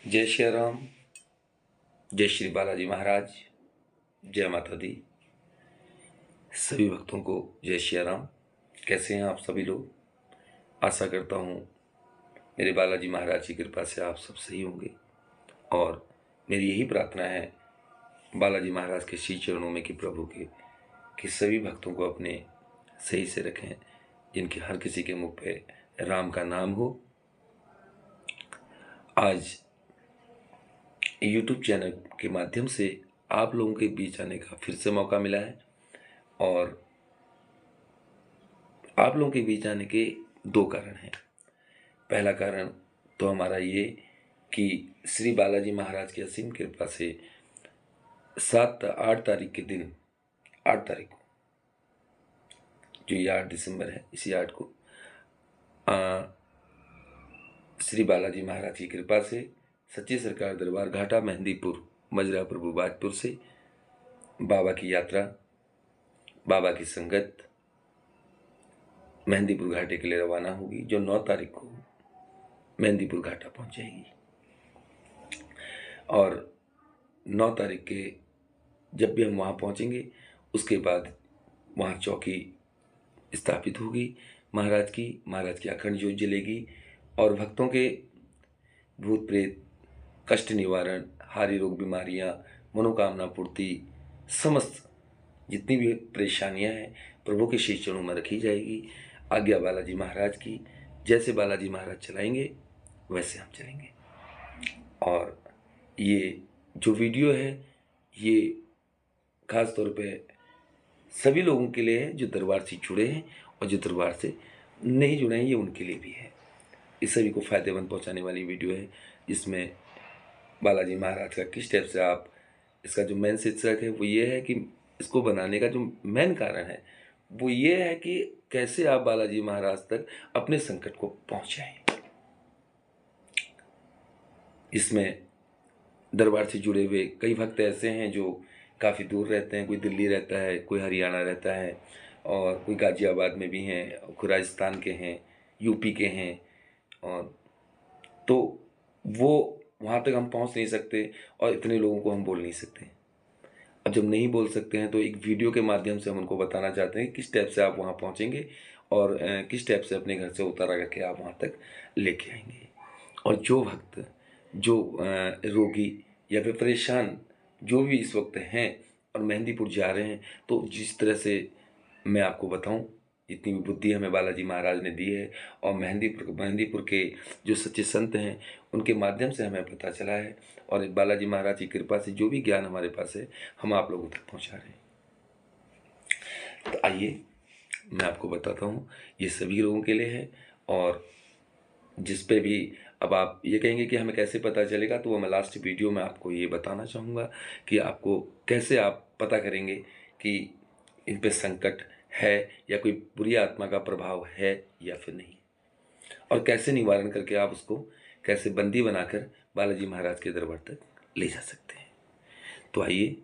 जय श्री राम, जय श्री बालाजी महाराज, जय माता दी। सभी भक्तों को जय श्री राम। कैसे हैं आप सभी लोग? आशा करता हूँ मेरे बालाजी महाराज की कृपा से आप सब सही होंगे और मेरी यही प्रार्थना है बालाजी महाराज के श्री चरणों में कि प्रभु के कि सभी भक्तों को अपने सही से रखें, जिनके हर किसी के मुख पे राम का नाम हो। आज YouTube चैनल के माध्यम से आप लोगों के बीच आने का फिर से मौका मिला है और आप लोगों के बीच आने के दो कारण हैं। पहला कारण तो हमारा ये कि श्री बालाजी महाराज की असीम कृपा से 8 तारीख के दिन, 8 तारीख को, जो ये 8 दिसंबर है, इसी 8 को श्री बालाजी महाराज की कृपा से सच्ची सरकार दरबार घाटा मेहंदीपुर मजरा प्रभु बाजपुर से बाबा की यात्रा, बाबा की संगत मेहंदीपुर घाटे के लिए रवाना होगी, जो 9 तारीख को मेहंदीपुर घाटा पहुंच जाएगी। और 9 तारीख के जब भी हम वहाँ पहुँचेंगे उसके बाद वहाँ चौकी स्थापित होगी महाराज की अखंड ज्योत जलेगी और भक्तों के भूत प्रेत, कष्ट निवारण, हारी रोग बीमारियाँ, मनोकामना पूर्ति, समस्त जितनी भी परेशानियाँ हैं प्रभु के श्री चरणों में रखी जाएगी। आज्ञा बालाजी महाराज की, जैसे बालाजी महाराज चलाएंगे वैसे हम चलेंगे। और ये जो वीडियो है ये खास तौर पे सभी लोगों के लिए है जो दरबार से जुड़े हैं और जो दरबार से नहीं जुड़े हैं, ये उनके लिए भी है। इस सभी को फ़ायदेमंद पहुंचाने वाली वीडियो है, जिसमें बालाजी महाराज का किस टाइप से आप, इसका जो मेन शीर्षक है वो ये है कि इसको बनाने का जो मेन कारण है वो ये है कि कैसे आप बालाजी महाराज तक अपने संकट को पहुंचाएं। इसमें दरबार से जुड़े हुए कई भक्त ऐसे हैं जो काफ़ी दूर रहते हैं, कोई दिल्ली रहता है, कोई हरियाणा रहता है और कोई गाजियाबाद में भी हैं, कोई राजस्थान के हैं, यूपी के हैं, और तो वो वहाँ तक हम पहुँच नहीं सकते और इतने लोगों को हम बोल नहीं सकते। अब जब नहीं बोल सकते हैं तो एक वीडियो के माध्यम से हम उनको बताना चाहते हैं कि किस टाइप से आप वहाँ पहुँचेंगे और किस टाइप से अपने घर से उतारा करके आप वहाँ तक लेके आएंगे। और जो भक्त, जो रोगी या फिर परेशान जो भी इस वक्त हैं और मेहंदीपुर जा रहे हैं, तो जिस तरह से मैं आपको बताऊं, इतनी भी बुद्धि हमें बालाजी महाराज ने दी है और मेहंदीपुर के जो सच्चे संत हैं उनके माध्यम से हमें पता चला है और बालाजी महाराज की कृपा से जो भी ज्ञान हमारे पास है हम आप लोगों तक पहुंचा रहे हैं। तो आइए मैं आपको बताता हूँ, ये सभी लोगों के लिए है। और जिस पे भी अब आप ये कहेंगे कि हमें कैसे पता चलेगा, तो वो मैं लास्ट वीडियो में आपको ये बताना चाहूँगा कि आपको कैसे आप पता करेंगे कि इन पे संकट है या कोई बुरी आत्मा का प्रभाव है या फिर नहीं, और कैसे निवारण करके आप उसको कैसे बंदी बनाकर बालाजी महाराज के दरबार तक ले जा सकते हैं। तो आइए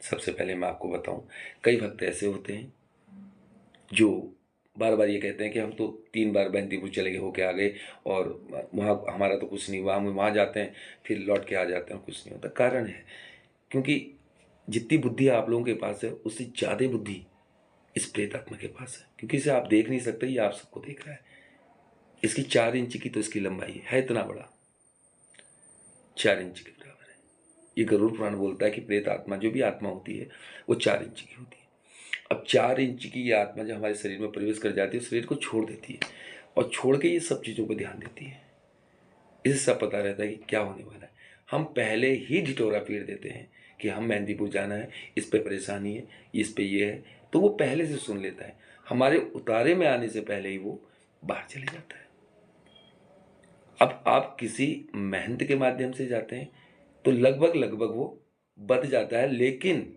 सबसे पहले मैं आपको बताऊं, कई भक्त ऐसे होते हैं जो बार बार ये कहते हैं कि हम तो 3 बार मेहंदीपुर चले गए, होके आ गए और वहाँ हमारा तो कुछ नहीं हुआ, हम वहाँ जाते हैं फिर लौट के आ जाते हैं, कुछ नहीं होता। कारण है क्योंकि जितनी बुद्धि आप लोगों के पास है उससे ज़्यादा बुद्धि इस प्रेत आत्मा के पास है, क्योंकि इसे आप देख नहीं सकते, ये आप सबको देख रहा है। इसकी 4 इंच की तो इसकी लंबाई है इतना बड़ा, 4 इंच के बराबर है। ये गरुड़ पुराण बोलता है कि प्रेत आत्मा जो भी आत्मा होती है वो 4 इंच की होती है। अब 4 इंच की ये आत्मा जब हमारे शरीर में प्रवेश कर जाती है, शरीर को छोड़ देती है और छोड़ के ये सब चीज़ों पर ध्यान देती है। इससे सब पता रहता है कि क्या होने वाला है। हम पहले ही ढिटोरा पीट देते हैं कि हम मेहंदीपुर जाना है, इस पे परेशानी है, इस पे ये है, तो वो पहले से सुन लेता है। हमारे उतारे में आने से पहले ही वो बाहर चले जाता है। अब आप किसी मेहनत के माध्यम से जाते हैं तो लगभग वो बच जाता है, लेकिन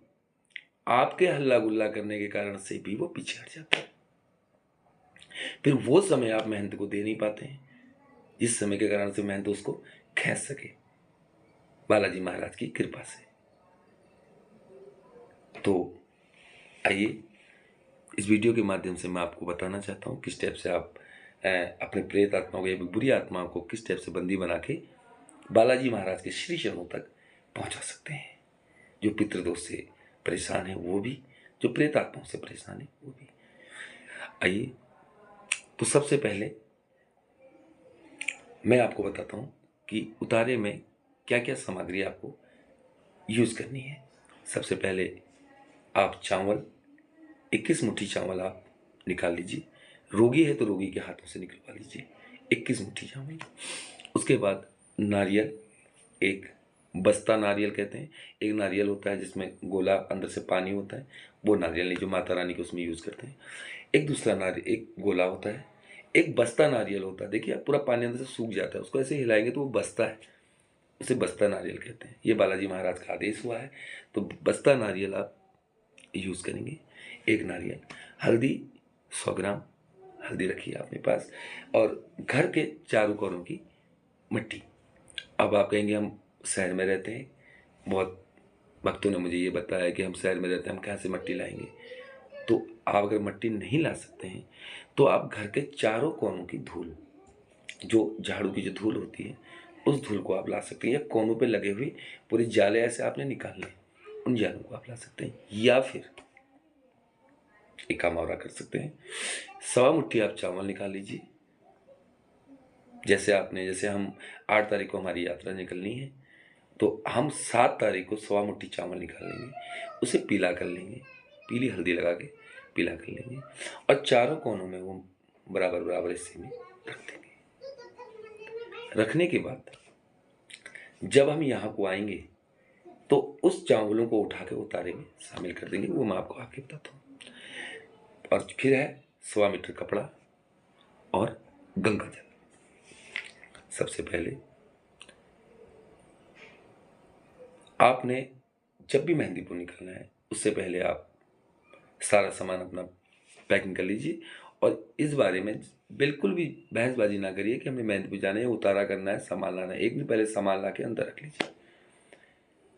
आपके हल्ला गुल्ला करने के कारण से भी वो पीछे हट जाता है। फिर वो समय आप मेहनत को दे नहीं पाते हैं, जिस समय के कारण से मेहनत उसको खींच सके बालाजी महाराज की कृपा से। तो आइए इस वीडियो के माध्यम से मैं आपको बताना चाहता हूँ किस टाइप से आप अपने प्रेत आत्माओं को या बुरी आत्माओं को किस टाइप से बंदी बना के बालाजी महाराज के श्री चरणों तक पहुंचा सकते हैं। जो पितृदोष से परेशान है वो भी, जो प्रेत आत्माओं से परेशान है वो भी। आइए, तो सबसे पहले मैं आपको बताता हूँ कि उतारे में क्या क्या सामग्री आपको यूज़ करनी है। सबसे पहले आप चावल, 21 मुट्ठी चावल आप निकाल लीजिए। रोगी है तो रोगी के हाथों से निकलवा लीजिए 21 मुट्ठी चावल। उसके बाद नारियल, एक बस्ता नारियल कहते हैं, एक नारियल होता है जिसमें गोला अंदर से पानी होता है, वो नारियल नहीं जो माता रानी के उसमें यूज़ करते हैं। एक दूसरा नारियल, एक गोला होता है, एक बस्ता नारियल होता है। देखिए पूरा पानी अंदर से सूख जाता है, उसको ऐसे हिलाएंगे तो वो बस्ता है, उसे बस्ता नारियल कहते हैं। ये बालाजी महाराज का आदेश हुआ है, तो बस्ता नारियल आप यूज़ करेंगे। एक नारियल, हल्दी 100 ग्राम हल्दी रखिए अपने पास, और घर के चारों कोनों की मिट्टी। अब आप कहेंगे हम शहर में रहते हैं, बहुत भक्तों ने मुझे ये बताया कि हम शहर में रहते हैं, हम कहाँ से मिट्टी लाएंगे। तो आप अगर मिट्टी नहीं ला सकते हैं तो आप घर के चारों कोनों की धूल, जो झाड़ू की जो धूल होती है, उस धूल को आप ला सकते हैं, या कोनों पे लगे हुए पूरे जाले ऐसे आपने निकाल लें, उन जालों को आप ला सकते हैं। या फिर एक काम और कर सकते हैं, 1.25 मुट्ठी आप चावल निकाल लीजिए। जैसे हम 8 तारीख को हमारी यात्रा निकलनी है, तो हम 7 तारीख को 1.25 मुट्ठी चावल निकाल लेंगे, उसे पीला कर लेंगे, पीली हल्दी लगा के पीला कर लेंगे, और चारों कोनों में वो बराबर बराबर हिस्से में रख देंगे। रखने के बाद जब हम यहाँ को आएंगे तो उस चावलों को उठा के उतारे में शामिल कर देंगे, वो मैं आपको आगे बताता हूँ। और फिर है 1.25 मीटर कपड़ा और गंगा जल। सबसे पहले आपने जब भी मेहंदीपुर निकलना है, उससे पहले आप सारा सामान अपना पैकिंग कर लीजिए, और इस बारे में बिल्कुल भी बहसबाजी ना करिए कि हमें मेहंदीपुर जाना है, उतारा करना है, सामान लाना है। एक दिन पहले सामान ला के अंदर रख लीजिए।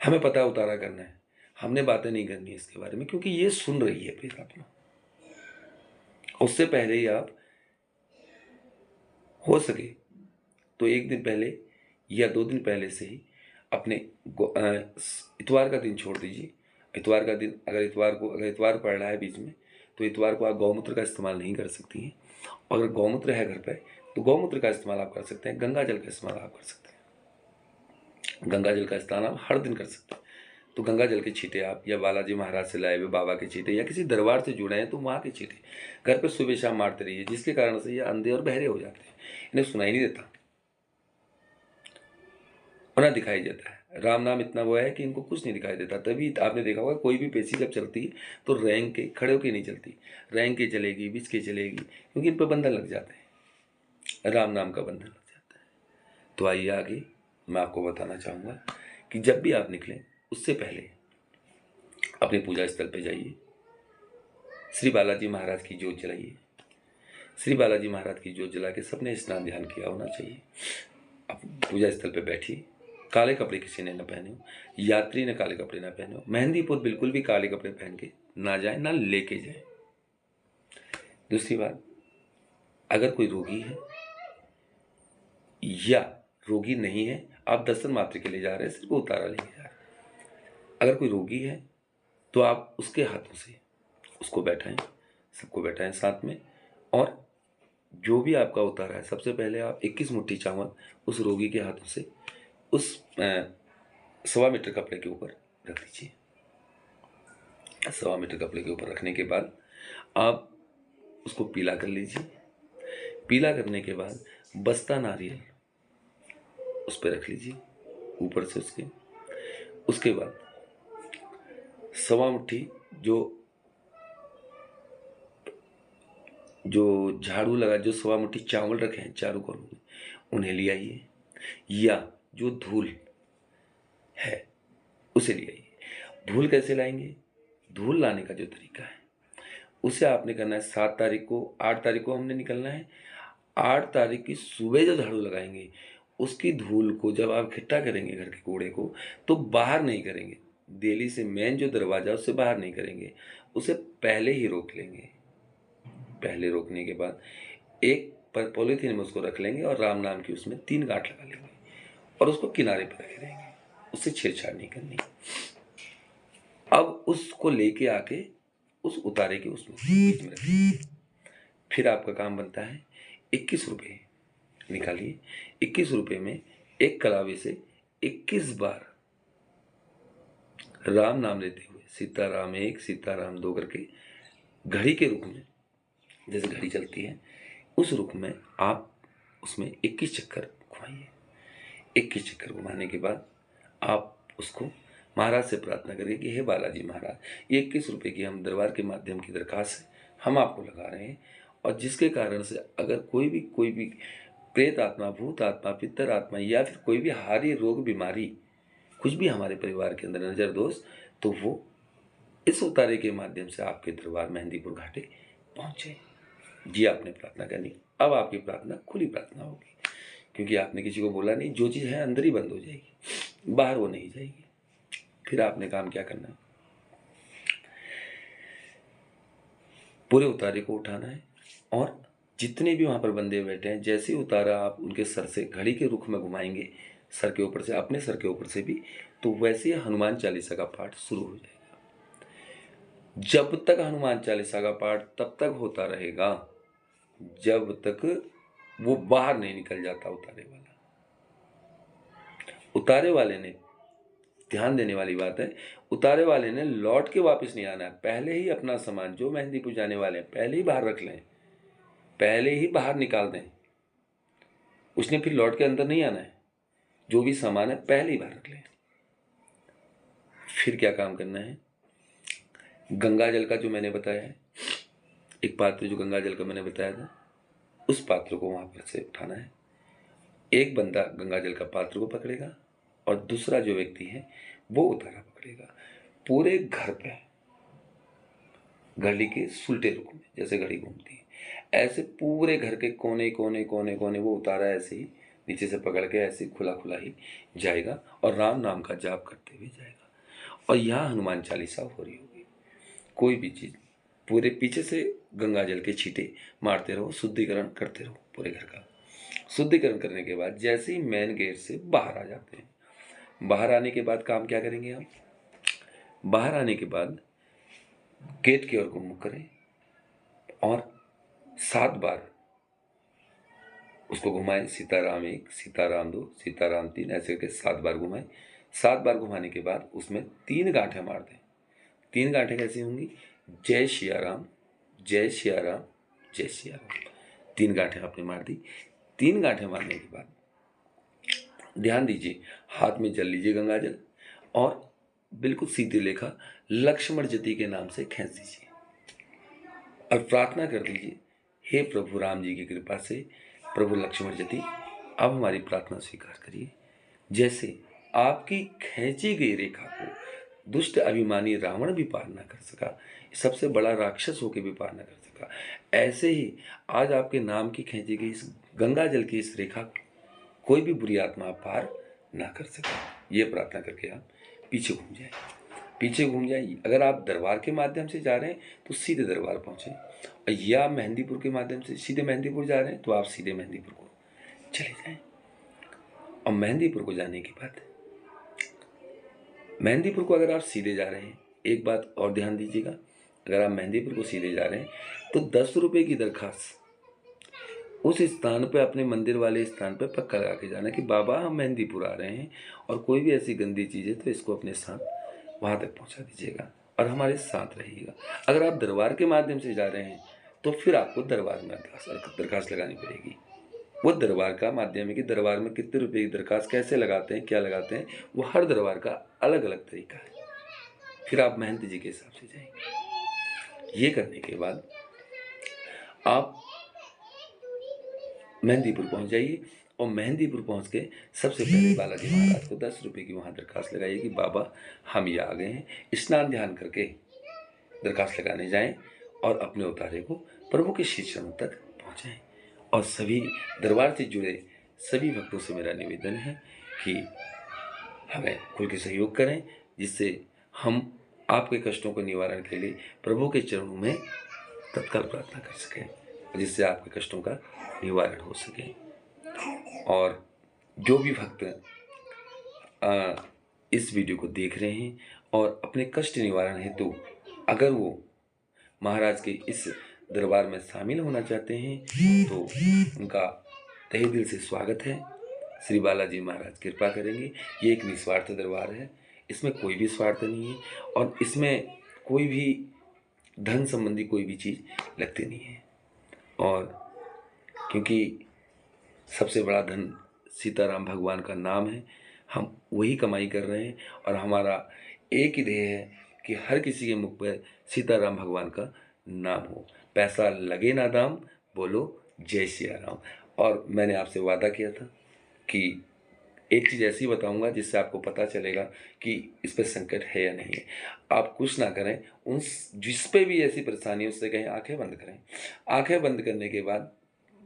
हमें पता है उतारा करना है, हमने बातें नहीं करनी है इसके बारे में, क्योंकि ये सुन रही है प्रेत आत्मा। उससे पहले ही आप हो सके तो एक दिन पहले या 2 दिन पहले से ही अपने इतवार का दिन छोड़ दीजिए। इतवार का दिन, अगर इतवार पड़ रहा है बीच में, तो इतवार को आप गौमूत्र का इस्तेमाल नहीं कर सकती हैं। अगर गौमूत्र है घर पे तो गौमूत्र का इस्तेमाल आप कर सकते हैं, गंगा जल का इस्तेमाल आप कर सकते हैं। गंगा जल का इस्तेमाल आप हर दिन कर सकते हैं। तो गंगा जल के छींटे आप, या बालाजी महाराज से लाए हुए बाबा के छींटे, या किसी दरबार से जुड़े हैं तो वहाँ के छींटे घर पे सुबह शाम मारते रहिए, जिसके कारण से ये अंधे और बहरे हो जाते हैं, इन्हें सुनाई नहीं देता, उन्हें दिखाई देता है। राम नाम इतना वो है कि इनको कुछ नहीं दिखाई देता। तभी आपने देखा होगा कोई भी पेशी जब चलती है तो रैंक के खड़े होके नहीं चलती, रैंक के चलेगी, बिछ के चलेगी, क्योंकि इन पर बंधन लग जाते हैं, राम नाम का बंधन लग जाता है। तो आइए आगे मैं आपको बताना चाहूँगा कि जब भी आप निकलें उससे पहले अपने पूजा स्थल पर जाइए, श्री बालाजी महाराज की जोत जलाइए। श्री बालाजी महाराज की जोत जला के सबने स्नान ध्यान किया होना चाहिए। आप पूजा स्थल पर बैठिए, काले कपड़े किसी ने न पहने हो, यात्री ने काले कपड़े ना पहने हो, मेहंदीपुर बिल्कुल भी काले कपड़े पहन के ना जाए, ना लेके जाए। दूसरी बात, अगर कोई रोगी है या रोगी नहीं है, आप दर्शन मात्र के लिए जा रहे हैं, सिर्फ उतारा लेके जा रहे हैं। अगर कोई रोगी है तो आप उसके हाथों से उसको बैठाएं, सबको बैठाएं साथ में, और जो भी आपका उतारा है सबसे पहले आप 21 मुट्ठी चावल उस रोगी के हाथों से उस 1.25 मीटर कपड़े के ऊपर रख दीजिए। 1.25 मीटर कपड़े के ऊपर रखने के बाद आप उसको पीला कर लीजिए। पीला करने के बाद बस्ता नारियल उस पर रख लीजिए ऊपर से उसके बाद 1.25 मुट्ठी जो झाड़ू लगा, जो 1.25 मुट्ठी चावल रखे हैं चारों कोनों में, उन्हें ले आइए, या जो धूल है उसे ले आइए। धूल कैसे लाएंगे? धूल लाने का जो तरीका है उसे आपने करना है 7 तारीख को, 8 तारीख को हमने निकलना है। 8 तारीख की सुबह जो झाड़ू लगाएंगे उसकी धूल को जब आप इकट्ठा करेंगे घर के कूड़े को, तो बाहर नहीं करेंगे, देली से मेन जो दरवाजा उससे बाहर नहीं करेंगे, उसे पहले ही रोक लेंगे। पहले रोकने के बाद एक पॉलीथीन में उसको रख लेंगे और राम नाम की उसमें 3 गांठ लगा लेंगे। और उसको किनारे पर रखे रहेंगे, उससे छेड़छाड़ नहीं करनी। अब उसको लेके आके उस उतारे के उसमें बीच में रखिए। फिर आपका काम बनता है 21 रुपये निकालिए। 21 रुपये में एक कलावे से 21 बार राम नाम लेते हुए सीताराम 1 सीताराम 2 करके घड़ी के रूप में, जैसे घड़ी चलती है उस रूप में आप उसमें 21 चक्कर घुमाइए। 21 चक्कर घुमाने के बाद आप उसको महाराज से प्रार्थना करिए कि हे बालाजी महाराज, ये 21 रुपये की हम दरबार के माध्यम की दरखास्त है, हम आपको लगा रहे हैं, और जिसके कारण से अगर कोई भी प्रेत आत्मा, भूत आत्मा, पितर आत्मा या फिर कोई भी हार्य रोग बीमारी कुछ भी हमारे परिवार के अंदर नजर दोष, तो वो इस उतारे के माध्यम से आपके दरबार मेहंदीपुर घाटे पहुँचे। जी आपने प्रार्थना करनी। अब आपकी प्रार्थना खुली प्रार्थना होगी, क्योंकि आपने किसी को बोला नहीं। जो चीज़ है अंदर ही बंद हो जाएगी, बाहर वो नहीं जाएगी। फिर आपने काम क्या करना है, पूरे उतारे को उठाना है और जितने भी वहाँ पर बंदे बैठे हैं, जैसे ही उतारा आप उनके सर से घड़ी के रुख में घुमाएंगे, सर के ऊपर से, अपने सर के ऊपर से भी, तो वैसे ही हनुमान चालीसा का पाठ शुरू हो जाएगा। जब तक हनुमान चालीसा का पाठ तब तक होता रहेगा जब तक वो बाहर नहीं निकल जाता उतारे वाला। उतारे वाले ने, ध्यान देने वाली बात है, उतारे वाले ने लौट के वापस नहीं आना है। पहले ही अपना सामान, जो मेहंदीपुर जाने वाले हैं, पहले ही बाहर रख लें, पहले ही बाहर निकाल दें। उसने फिर लौट के अंदर नहीं आना है। जो भी सामान है पहले ही बाहर रख लें। फिर क्या काम करना है, गंगा जल का जो मैंने बताया है, एक पात्र जो गंगा जल का मैंने बताया था, उस पात्र को वहां पर से उठाना है। एक बंदा गंगा जल का पात्र को पकड़ेगा और दूसरा जो व्यक्ति है वो उतारा पकड़ेगा। पूरे घर पे घड़ी के सुलटे रुख में, जैसे घड़ी घूमती है ऐसे पूरे घर के कोने कोने कोने कोने वो उतारा ऐसे ही नीचे से पकड़ के ऐसे खुला खुला ही जाएगा और राम नाम का जाप करते हुए जाएगा। और यहाँ हनुमान चालीसा हो रही होगी। कोई भी चीज़, पूरे पीछे से गंगा जल के छींटे मारते रहो, शुद्धिकरण करते रहो पूरे घर का। शुद्धिकरण करने के बाद जैसे ही मेन गेट से बाहर आ जाते हैं, बाहर आने के बाद काम क्या करेंगे हम, बाहर आने के बाद गेट की ओर को मुख करें और 7 बार उसको घुमाएं। सीताराम 1 सीताराम 2 सीताराम 3 ऐसे करके 7 बार घुमाएं। 7 बार घुमाने के बाद उसमें 3 गांठें मार दें। 3 गांठें कैसी होंगी, जय सिया राम, जय सिया राम, जय सिया राम। 3 गांठें आपने मार दी। 3 गांठें मारने के बाद ध्यान दीजिए, हाथ में जल लीजिए गंगा जल और बिल्कुल सीधी रेखा लक्ष्मण जति के नाम से खींच दीजिए और प्रार्थना कर दीजिए, हे प्रभु राम जी की कृपा से प्रभु लक्ष्मण जति अब हमारी प्रार्थना स्वीकार करिए। जैसे आपकी खींची गई रेखा को दुष्ट अभिमानी रावण भी पार न कर सका, सबसे बड़ा राक्षस होकर भी पार न कर सका, ऐसे ही आज आपके नाम की खींची गई इस गंगा जल की इस रेखा को कोई भी बुरी आत्मा पार ना कर सके। ये प्रार्थना करके आप पीछे घूम जाए, पीछे घूम जाए। अगर आप दरबार के माध्यम से जा रहे हैं तो सीधे दरबार पहुँचे, या मेहंदीपुर के माध्यम से सीधे मेहंदीपुर जा रहे हैं तो आप सीधे मेहंदीपुर को चले जाएं। और मेहंदीपुर को जाने के बाद, मेहंदीपुर को अगर आप सीधे जा रहे हैं, एक बात और ध्यान दीजिएगा, अगर आप मेहंदीपुर को सीधे जा रहे हैं तो 10 रुपये की दरखास्त उस स्थान पर, अपने मंदिर वाले स्थान पर पक्का लगा के जाना कि बाबा हम मेहंदीपुर आ रहे हैं और कोई भी ऐसी गंदी चीज़ है तो इसको अपने साथ वहाँ तक पहुँचा दीजिएगा और हमारे साथ रहिएगा। अगर आप दरबार के माध्यम से जा रहे हैं तो फिर आपको दरबार में दरखास्त लगानी पड़ेगी। वो दरबार का माध्यम है कि दरबार में कितने रुपए की दरखास्त कैसे लगाते हैं, क्या लगाते हैं, वो हर दरबार का अलग अलग तरीका है। फिर आप महंत जी के हिसाब से जाएंगे। ये करने के बाद आप मेहंदीपुर पहुंच जाइए और मेहंदीपुर पहुंच के सबसे पहले बालाजी महाराज को 10 रुपये की वहाँ दरखास्त लगाइए कि बाबा हम ये आ गए हैं। स्नान ध्यान करके दरखास्त लगाने जाएं और अपने उतारे को प्रभु के श्री चरणों तक पहुँचाएँ। और सभी दरबार से जुड़े सभी भक्तों से मेरा निवेदन है कि हमें खुल के सहयोग करें, जिससे हम आपके कष्टों को निवारण के लिए प्रभु के चरणों में तत्काल प्रार्थना कर सकें, जिससे आपके कष्टों का निवारण हो सके। और जो भी भक्त इस वीडियो को देख रहे हैं और अपने कष्ट निवारण हेतु अगर वो महाराज के इस दरबार में शामिल होना चाहते हैं तो उनका तहे दिल से स्वागत है। श्री बालाजी महाराज कृपा करेंगे। ये एक निस्वार्थ दरबार है, इसमें कोई भी स्वार्थ नहीं है और इसमें कोई भी धन संबंधी कोई भी चीज़ लगती नहीं है। और क्योंकि सबसे बड़ा धन सीताराम भगवान का नाम है, हम वही कमाई कर रहे हैं और हमारा एक ही ध्येय है कि हर किसी के मुख पर सीताराम भगवान का नाम हो। पैसा लगे ना दाम, बोलो जय सिया राम। और मैंने आपसे वादा किया था कि एक चीज़ ऐसी बताऊंगा जिससे आपको पता चलेगा कि इस पर संकट है या नहीं है। आप कुछ ना करें, उन जिस पे भी ऐसी परेशानी उससे कहें आंखें बंद करें। आंखें बंद करने के बाद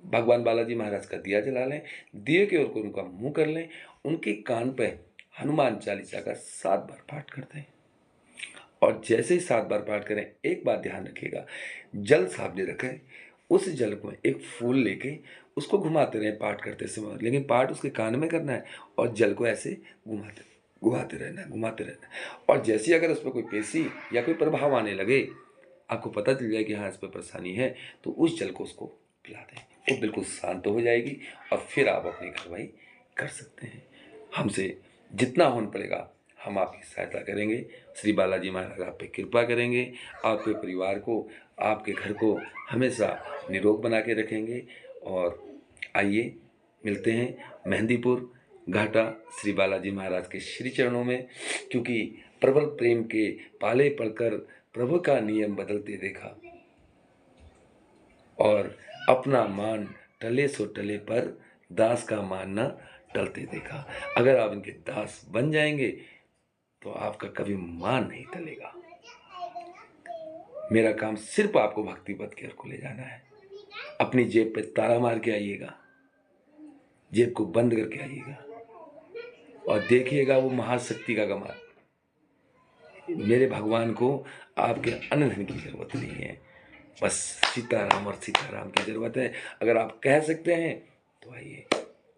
भगवान बालाजी महाराज का दिया जला लें, दिए के ओर को उनका मुंह कर लें, उनके कान पे हनुमान चालीसा का 7 बार पाठ कर दें। और जैसे ही 7 बार पाठ करें, एक बात ध्यान रखिएगा, जल सामने रखें, उस जल को एक फूल लेके उसको घुमाते रहें पाठ करते समय, लेकिन पाठ उसके कान में करना है और जल को ऐसे घुमाते रहना। और जैसे अगर उस पर कोई पेशी या कोई प्रभाव आने लगे, आपको पता चल जाए कि हाँ इस पर परेशानी है, तो उस जल को उसको पिला दें, वो बिल्कुल शांत हो जाएगी और फिर आप अपनी कार्रवाई कर सकते हैं। हमसे जितना होने पड़ेगा हम आपकी सहायता करेंगे। श्री बालाजी महाराज आप पे कृपा करेंगे, आपके परिवार को, आपके घर को हमेशा निरोग बना के रखेंगे। और आइए मिलते हैं मेहंदीपुर घाटा श्री बालाजी महाराज के श्री चरणों में, क्योंकि प्रबल प्रेम के पाले पड़कर प्रभु का नियम बदलते देखा और अपना मान टले सो टले पर दास का मान न टलते देखा। अगर आप इनके दास बन जाएंगे तो आपका कभी मान नहीं टलेगा। मेरा काम सिर्फ आपको भक्ति पथ की ओर को ले जाना है। अपनी जेब पे ताला मार के आइएगा, जेब को बंद करके आइएगा और देखिएगा वो महाशक्ति का कमाल। मेरे भगवान को आपके अन्य धन की जरूरत नहीं है, बस सीताराम और सीताराम की जरूरत है। अगर आप कह सकते हैं तो आइए।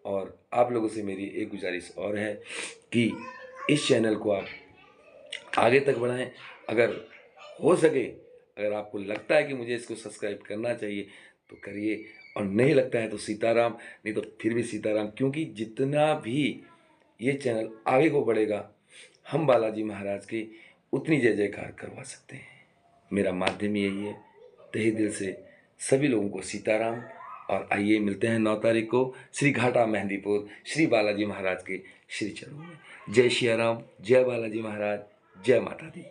और आप लोगों से मेरी एक गुजारिश और है कि इस चैनल को आप आगे तक बढ़ाएं। अगर हो सके, अगर आपको लगता है कि मुझे इसको सब्सक्राइब करना चाहिए तो करिए, और नहीं लगता है तो सीताराम, नहीं तो फिर भी सीताराम, क्योंकि जितना भी ये चैनल आगे को बढ़ेगा हम बालाजी महाराज की उतनी जय जयकार करवा सकते हैं। मेरा माध्यम यही है। तहे दिल से सभी लोगों को सीताराम। और आइए मिलते हैं 9 तारीख को श्री घाटा मेहंदीपुर श्री बालाजी महाराज के श्री चरणों में। जय श्री राम, जय बालाजी महाराज, जय माता दी।